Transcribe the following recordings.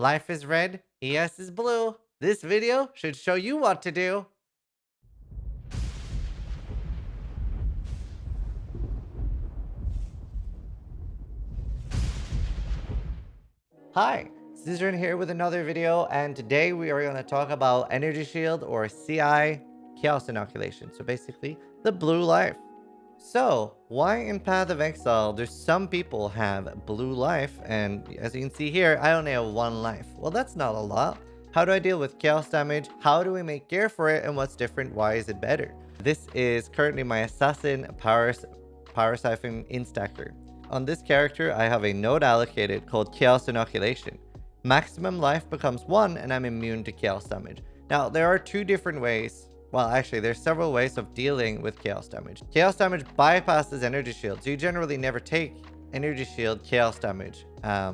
Life is red, ES is blue. This video should show you what to do. Hi, Zizaran here with another video, and today we are going to talk about Energy Shield or CI Chaos Inoculation. So basically, the blue life. So, why in Path of Exile do some people have blue life, and as you can see here, I only have 1 life? Well, that's not a lot. How do I deal with chaos damage? How do we make gear for it, and what's different? Why is it better? This is currently my Assassin Power Siphon Instacker. On this character, I have a node allocated called Chaos Inoculation. Maximum life becomes 1, and I'm immune to chaos damage. Now, there are 2 different ways. Well, actually, there's several ways of dealing with chaos damage. Chaos damage bypasses energy shield, so you generally never take energy shield chaos damage,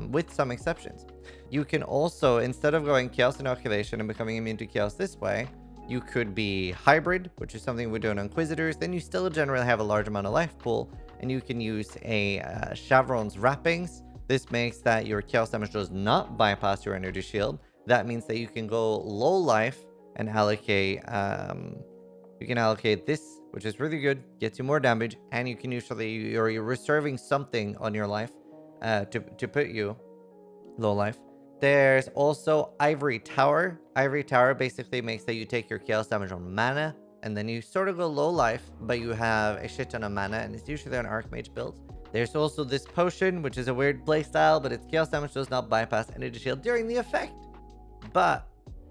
with some exceptions. You can also, instead of going chaos inoculation and becoming immune to chaos this way, you could be hybrid, which is something we do on Inquisitors. Then you still generally have a large amount of life pool, and you can use a Chevron's wrappings. This makes that your chaos damage does not bypass your energy shield. That means that you can go low life and allocate this, which is really good, gets you more damage, and you can usually you're reserving something on your life to put you low life. There's also Ivory Tower. Ivory Tower basically makes that you take your chaos damage on mana, and then you sort of go low life, but you have a shit ton of mana, and it's usually an Archmage build. There's also this potion, which is a weird playstyle, but its chaos damage does not bypass energy shield during the effect. But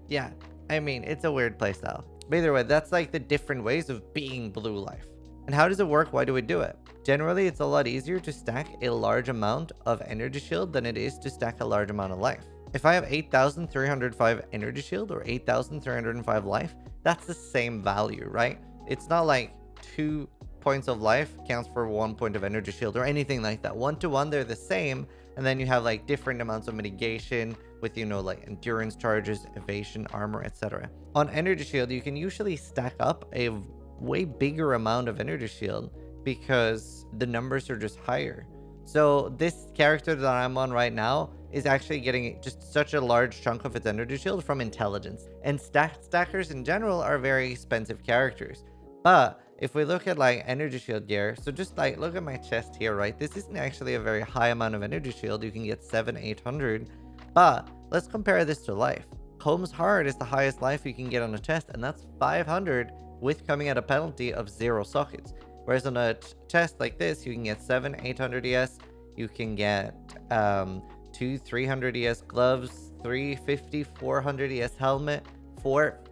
yeah, I mean, it's a weird playstyle. But either way, that's like the different ways of being blue life. And how does it work? Why do we do it? Generally, it's a lot easier to stack a large amount of energy shield than it is to stack a large amount of life. If I have 8,305 energy shield or 8,305 life, that's the same value, right? It's not like 2 points of life counts for 1 point of energy shield or anything like that. 1 to 1, they're the same. And then you have like different amounts of mitigation with, you know, like endurance charges, evasion, armor, etc. On energy shield, you can usually stack up a way bigger amount of energy shield because the numbers are just higher. So this character that I'm on right now is actually getting just such a large chunk of its energy shield from intelligence. And stackers in general are very expensive characters. But if we look at like energy shield gear, so just like look at my chest here, right? This isn't actually a very high amount of energy shield. You can get 700-800, but let's compare this to life. Combs Hard is the highest life you can get on a chest, and that's 500 with coming at a penalty of 0 sockets. Whereas on a chest like this, you can get 700-800 ES, you can get 200-300 ES gloves, 350-400 ES helmet,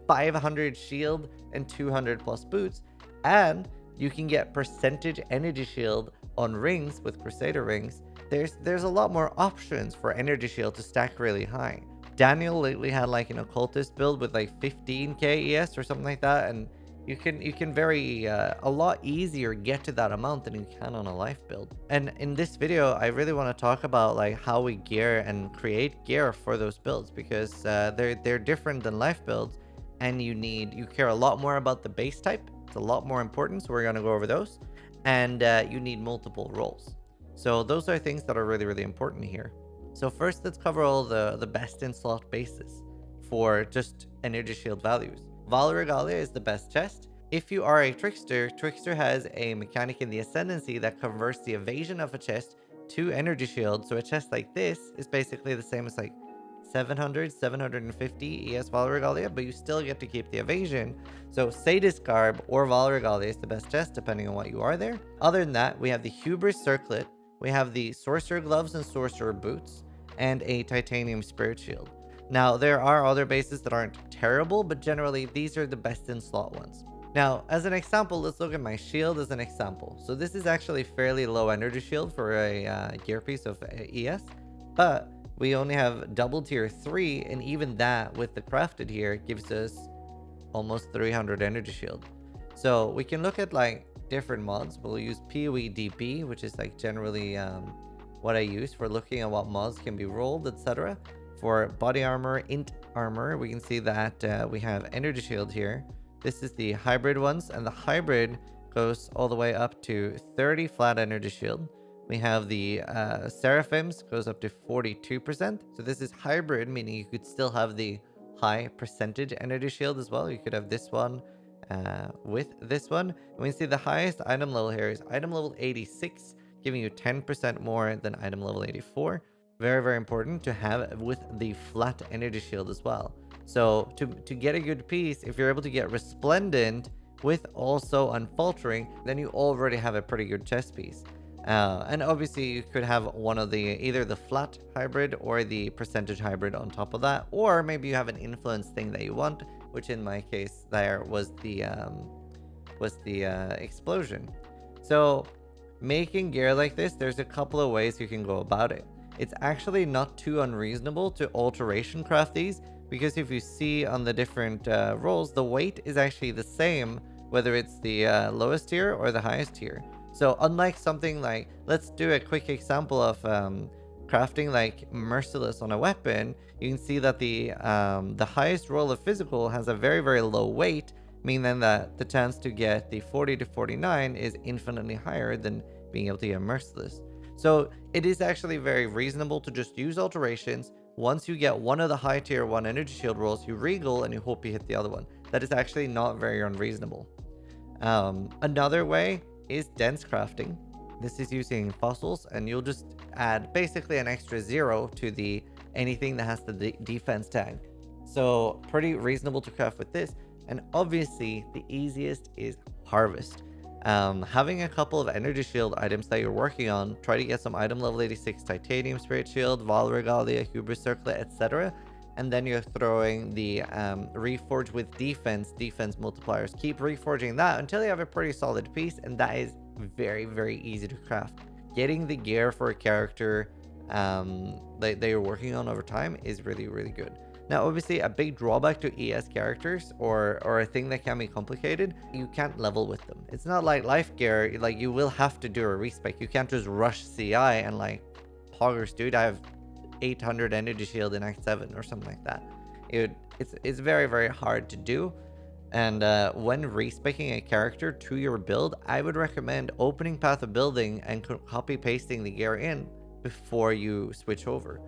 500 shield, and 200 plus boots. And you can get percentage energy shield on rings with Crusader rings. There's a lot more options for energy shield to stack really high. Daniel lately had like an occultist build with like 15k ES or something like that, and you can very a lot easier get to that amount than you can on a life build. And in this video, I really want to talk about like how we gear and create gear for those builds, because they're different than life builds, and you care a lot more about the base type. It's a lot more important, so we're going to go over those. And you need multiple roles. So those are things that are really, really important here. So first, let's cover all the best in slot bases for just energy shield values. Val Regalia is the best chest. If you are a Trickster, Trickster has a mechanic in the Ascendancy that converts the evasion of a chest to energy shield. So a chest like this is basically the same as like 700, 750 ES Val Regalia, but you still get to keep the evasion. So Sadist Garb or Val Regalia is the best chest, depending on what you are there. Other than that, we have the Hubris Circlet, we have the Sorcerer Gloves and Sorcerer Boots, and a Titanium Spirit Shield. Now, there are other bases that aren't terrible, but generally, these are the best in slot ones. Now, as an example, let's look at my shield as an example. So this is actually fairly low energy shield for a gear piece of ES, but we only have double tier 3, and even that with the crafted here gives us almost 300 energy shield. So we can look at like different mods. We'll use PoE DP, which is like generally what I use for looking at what mods can be rolled, etc. For body armor, int armor, we can see that we have energy shield here. This is the hybrid ones, and the hybrid goes all the way up to 30 flat energy shield, We have the Seraphims, goes up to 42%. So this is hybrid, meaning you could still have the high percentage energy shield as well. You could have this one with this one. And we see the highest item level here is item level 86, giving you 10% more than item level 84. Very, very important to have with the flat energy shield as well. So to get a good piece, if you're able to get Resplendent with also Unfaltering, then you already have a pretty good chest piece. And obviously you could have one of the either the flat hybrid or the percentage hybrid on top of that, or maybe you have an influence thing that you want, which in my case there was the explosion. So making gear like this, there's a couple of ways you can go about it. It's actually not too unreasonable to alteration craft these, because if you see on the different rolls, the weight is actually the same whether it's the lowest tier or the highest tier. So unlike something like, let's do a quick example of crafting like Merciless on a weapon, you can see that the highest roll of physical has a very, very low weight, meaning that the chance to get the 40 to 49 is infinitely higher than being able to get Merciless. So it is actually very reasonable to just use alterations. Once you get one of the high tier 1 energy shield rolls, you regal and you hope you hit the other one. That is actually not very unreasonable. Another way is dense crafting. This is using fossils, and you'll just add basically an extra 0 to the anything that has the defense tag. So pretty reasonable to craft with this. And obviously the easiest is harvest. Having a couple of energy shield items that you're working on, try to get some item level 86 titanium spirit shield, Val Regalia, Hubris Circlet, etc. And then you're throwing the reforge with defense multipliers. Keep reforging that until you have a pretty solid piece, and that is very, very easy to craft. Getting the gear for a character that you're working on over time is really, really good. Now, obviously, a big drawback to ES characters or a thing that can be complicated, you can't level with them. It's not like life gear, like you will have to do a respec. You can't just rush CI and like, poggers, dude, I have 800 energy shield in Act 7 or something like that. It's very, very hard to do. And when respecing a character to your build, I would recommend opening Path of Building and copy pasting the gear in before you switch over.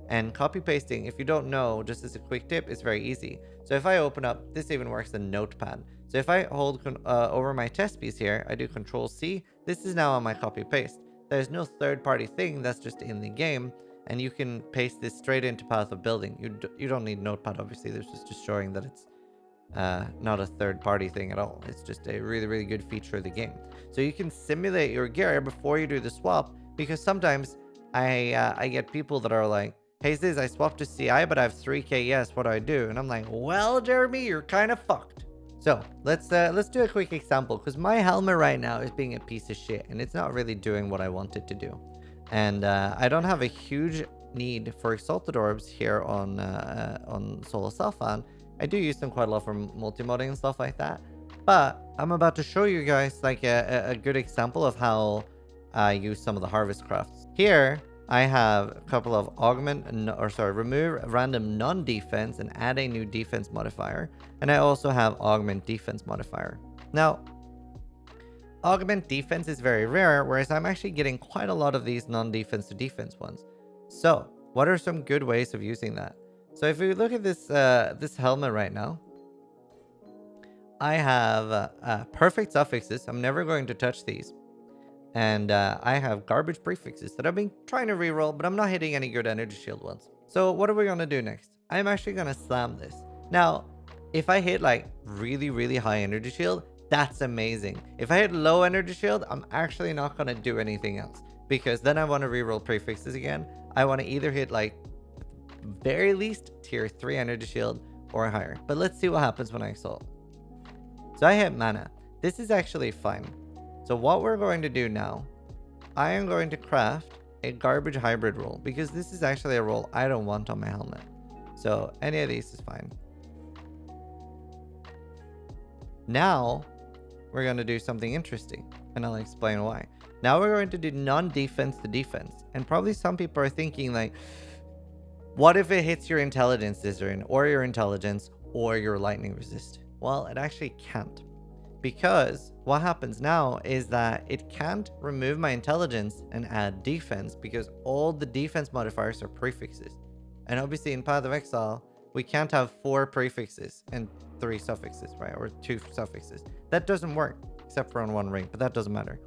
And copy pasting, if you don't know, just as a quick tip, is very easy. So if I open up, this even works in Notepad. So if I hold over my test piece here, I do Control C, this is now on my copy paste. There's no third party thing, that's just in the game. And you can paste this straight into Path of Building. You don't need Notepad, obviously. There's just showing that it's not a third party thing at all. It's just a really, really good feature of the game. So you can simulate your gear before you do the swap, because sometimes I get people that are like, hey Ziz, I swapped to CI, but I have 3k yes, what do I do? And I'm like, well, Jeremy, you're kind of fucked. So let's do a quick example, because my helmet right now is being a piece of shit, and it's not really doing what I want it to do. And I don't have a huge need for Exalted Orbs here on Solo Self-Fan. I do use them quite a lot for multi-modding and stuff like that. But I'm about to show you guys like a good example of how I use some of the harvest crafts. Here, I have a couple of remove random non-defense and add a new defense modifier. And I also have augment defense modifier. Now, augment defense is very rare, whereas I'm actually getting quite a lot of these non-defense to defense ones. So what are some good ways of using that? So if we look at this this helmet right now, I have perfect suffixes. I'm never going to touch these. And I have garbage prefixes that I've been trying to reroll, but I'm not hitting any good energy shield ones. So what are we going to do next? I'm actually going to slam this. Now, if I hit like really, really high energy shield, that's amazing. If I hit low energy shield, I'm actually not going to do anything else, because then I want to reroll prefixes again. I want to either hit like very least tier 3 energy shield or higher. But let's see what happens when I exalt. So I hit mana. This is actually fine. So what we're going to do now, I am going to craft a garbage hybrid roll, because this is actually a roll I don't want on my helmet. So any of these is fine. Now we're going to do something interesting, and I'll explain why. Now we're going to do non-defense to defense. And probably some people are thinking like, what if it hits your intelligence, Zizaran, or your intelligence, or your lightning resist? Well, it actually can't, because what happens now is that it can't remove my intelligence and add defense because all the defense modifiers are prefixes. And obviously in Path of Exile, we can't have 4 prefixes and 3 suffixes, right? Or 2 suffixes. That doesn't work, except for on one ring, but that doesn't matter.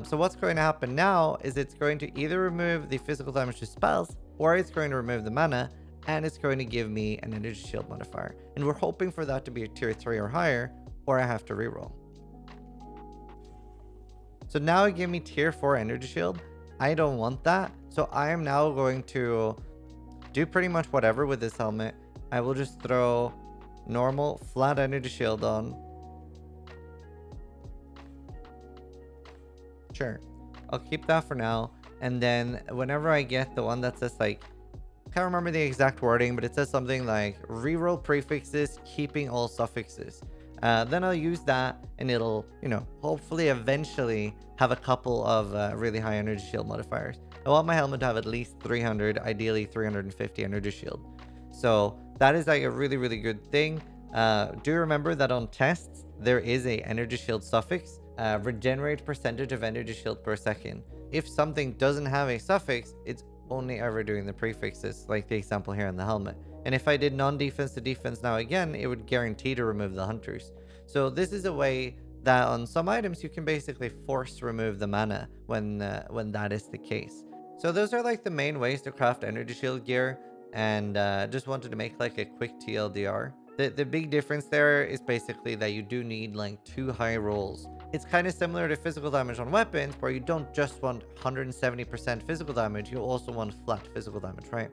So what's going to happen now is it's going to either remove the physical damage to spells, or it's going to remove the mana, and it's going to give me an energy shield modifier. And we're hoping for that to be a tier 3 or higher, or I have to reroll. So now it gave me tier 4 energy shield. I don't want that. So I am now going to do pretty much whatever with this helmet. I will just throw normal flat energy shield on. Sure, I'll keep that for now. And then whenever I get the one that says like, can't remember the exact wording, but it says something like reroll prefixes, keeping all suffixes. Then I'll use that and it'll, you know, hopefully eventually have a couple of really high energy shield modifiers. I want my helmet to have at least 300, ideally 350 energy shield. So that is like a really, really good thing. Do remember that on tests, there is a energy shield suffix, regenerate percentage of energy shield per second. If something doesn't have a suffix, it's only ever doing the prefixes, like the example here on the helmet. And if I did non-defense to defense now again, it would guarantee to remove the hunters. So this is a way that on some items you can basically force remove the mana when that is the case. So those are like the main ways to craft energy shield gear, and just wanted to make like a quick TLDR. The big difference there is basically that you do need like 2 high rolls. It's kind of similar to physical damage on weapons, where you don't just want 170% physical damage, you also want flat physical damage, right?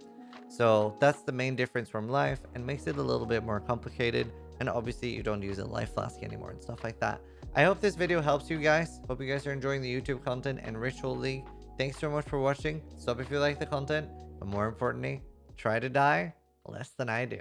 So that's the main difference from life, and makes it a little bit more complicated. And obviously you don't use a life flask anymore and stuff like that. I hope this video helps you guys. Hope you guys are enjoying the YouTube content and Ritual League. Thanks so much for watching. Sub if you like the content, but more importantly, try to die less than I do.